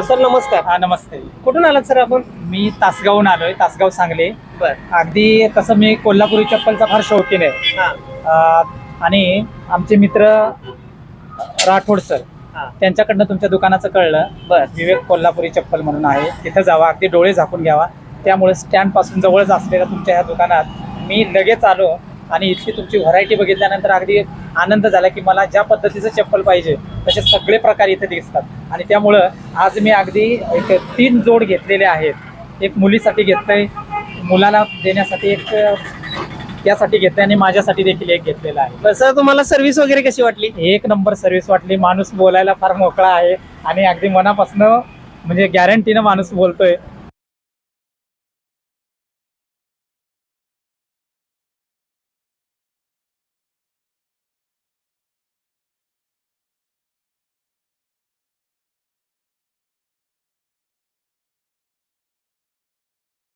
Sir नमस्कार. हा नमस्ते. कुठून आलात सर आपण? मी तासगावहून आलोय, तासगाव सांगली. बर. अगदी तसं मी कोल्हापुरी चप्पलचा फार शौकीन आहे. हा. आणि आमचे मित्र राठोड सर हा. त्यांच्याकडनं तुमच्या दुकानाचं कळलं. बर. विवेक कोल्हापुरी चप्पल म्हणून आहे, तिथं जावा, अगदी डोळे झाकून घ्यावा. त्यामुळे स्टँड पासून जवळच असलेल्या तुमच्या ह्या दुकानात मी लगेच आलो आणि इतकी तुमची व्हरायटी बघितल्यानंतर अगदी आनंद झाला की मला ज्या पद्धतीचं चप्पल पाहिजे तसे सगळे प्रकार इथे दिसतात. आणि त्यामुळं आज मी अगदी एक 3 जोड घेतलेले आहेत. एक मुलीसाठी घेतलंय, मुलाला देण्यासाठी एक यासाठी घेतलंय आणि माझ्यासाठी देखील एक घेतलेला आहे. बर सर, तुम्हाला सर्व्हिस वगैरे कशी वाटली? एक नंबर सर्व्हिस वाटली. माणूस बोलायला फार मोकळा आहे आणि अगदी मनापासून म्हणजे गॅरंटीनं माणूस बोलतोय.